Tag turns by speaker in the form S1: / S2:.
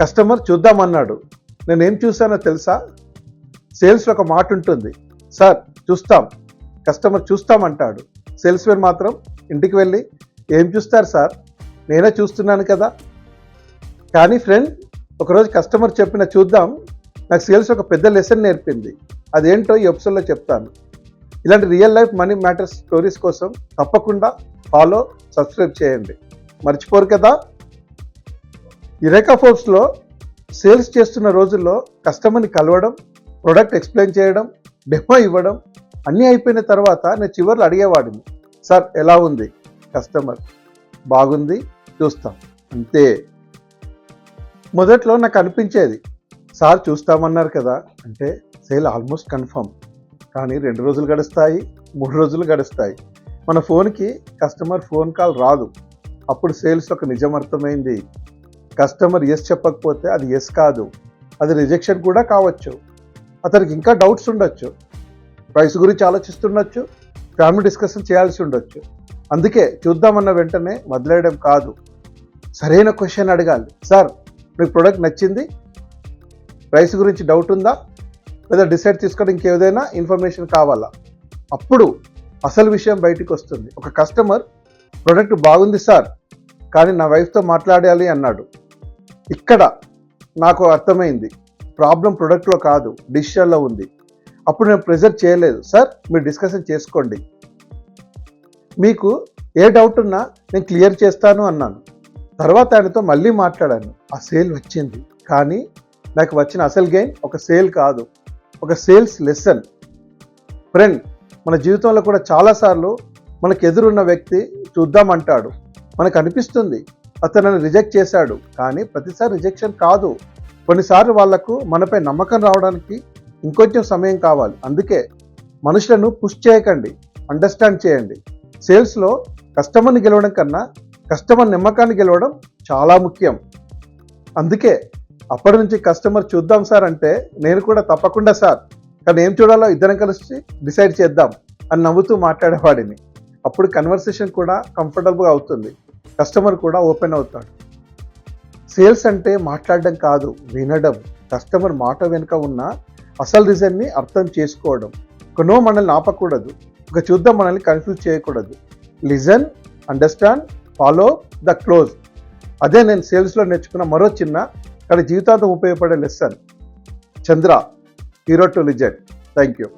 S1: Customer చూద్దామన్నాడు. నేనేం చూసానో తెలుసా? సేల్స్లో ఒక మాట ఉంటుంది, సార్ చూస్తాం. కస్టమర్ చూస్తామంటాడు. సేల్స్మెన్ మాత్రం ఇంటికి వెళ్ళి ఏం చూస్తారు సార్, నేనే చూస్తున్నాను కదా. కానీ ఫ్రెండ్, ఒకరోజు కస్టమర్ చెప్పిన చూద్దాం నాకు సేల్స్ ఒక పెద్ద లెసన్ నేర్పింది. అదేంటో ఈ ఎపిసోడ్లో చెప్తాను. ఇలాంటి real life money matters stories కోసం తప్పకుండా ఫాలో, సబ్స్క్రైబ్ చేయండి. మర్చిపోరు కదా. యురేకా ఫోర్బ్స్లో సేల్స్ చేస్తున్న రోజుల్లో కస్టమర్ని కలవడం, ప్రొడక్ట్ ఎక్స్ప్లెయిన్ చేయడం, డెమో ఇవ్వడం అన్నీ అయిపోయిన తర్వాత నేను చివరిలో అడిగేవాడిని, సార్ ఎలా ఉంది? కస్టమర్ బాగుంది, చూస్తాం, అంతే. మొదట్లో నాకు అనిపించేది, సార్ చూస్తామన్నారు కదా అంటే సేల్ ఆల్మోస్ట్ కన్ఫర్మ్. కానీ 2 రోజులు గడుస్తాయి, 3 రోజులు గడుస్తాయి. మన ఫోన్కి కస్టమర్ ఫోన్ కాల్ రాదు. అప్పుడు సేల్స్ ఒక నిజం అర్థమైంది. కస్టమర్ ఎస్ చెప్పకపోతే అది ఎస్ కాదు, అది రిజెక్షన్ కూడా కావచ్చు. అతనికి ఇంకా డౌట్స్ ఉండొచ్చు, ప్రైస్ గురించి ఆలోచిస్తుండొచ్చు, ఫ్యామిలీ డిస్కషన్ చేయాల్సి ఉండొచ్చు. అందుకే చూద్దామన్న వెంటనే వదిలేయడం కాదు, సరైన క్వశ్చన్ అడగాలి. సార్ మీకు ప్రోడక్ట్ నచ్చింది, ప్రైస్ గురించి డౌట్ ఉందా, లేదా డిసైడ్ చేసుకోవడం ఇంకేదైనా ఇన్ఫర్మేషన్ కావాలా? అప్పుడు అసలు విషయం బయటికి వస్తుంది. ఒక కస్టమర్ ప్రోడక్ట్ బాగుంది సార్, కానీ నా వైఫ్తో మాట్లాడాలి అన్నాడు. ఇక్కడ నాకు అర్థమైంది, ప్రాబ్లం ప్రోడక్ట్లో కాదు, డిసిషన్లో ఉంది. అప్పుడు నేను ప్రెజర్ చేయలేదు, సార్ మీరు డిస్కషన్ చేసుకోండి, మీకు ఏ డౌట్ ఉన్నా నేను క్లియర్ చేస్తాను అన్నాను. తర్వాత ఆయనతో మళ్ళీ మాట్లాడాను. ఆ సేల్ వచ్చింది, కానీ నాకు వచ్చిన అసలు గెయిన్ ఒక సేల్ కాదు, ఒక సేల్స్ లెసన్. ఫ్రెండ్, మన జీవితంలో కూడా చాలాసార్లు మనకు ఎదురున్న వ్యక్తి చూద్దామంటాడు. మనకు అనిపిస్తుంది అతను రిజెక్ట్ చేశాడు, కానీ ప్రతిసారి రిజెక్షన్ కాదు. కొన్నిసార్లు వాళ్లకు మనపై నమ్మకం రావడానికి ఇంకొంచెం సమయం కావాలి. అందుకే మనుషులను పుష్ చేయకండి, అండర్స్టాండ్ చేయండి. సేల్స్లో కస్టమర్ని గెలవడం కన్నా కస్టమర్ నమ్మకాన్ని గెలవడం చాలా ముఖ్యం. అందుకే అప్పటి నుంచి కస్టమర్ చూద్దాం సార్ అంటే నేను కూడా తప్పకుండా సార్, కానీ ఏం చూడాలో ఇద్దరం కలిసి డిసైడ్ చేద్దాం అని నవ్వుతూ మాట్లాడేవాడిని. అప్పుడు కన్వర్సేషన్ కూడా కంఫర్టబుల్గా అవుతుంది, కస్టమర్ కూడా ఓపెన్ అవుతాడు. సేల్స్ అంటే మాట్లాడడం కాదు, వినడం. కస్టమర్ మాట వెనుక ఉన్న అసలు రీజన్ని అర్థం చేసుకోవడం. ఒక నో మనల్ని ఆపకూడదు, ఒక చూద్దాం మనల్ని కన్ఫ్యూజ్ చేయకూడదు. Listen, understand, follow the close. అదే నేను సేల్స్లో నేర్చుకున్న మరో చిన్న కానీ జీవితాంతం ఉపయోగపడే lesson. Chandra, hero to legend. Thank you.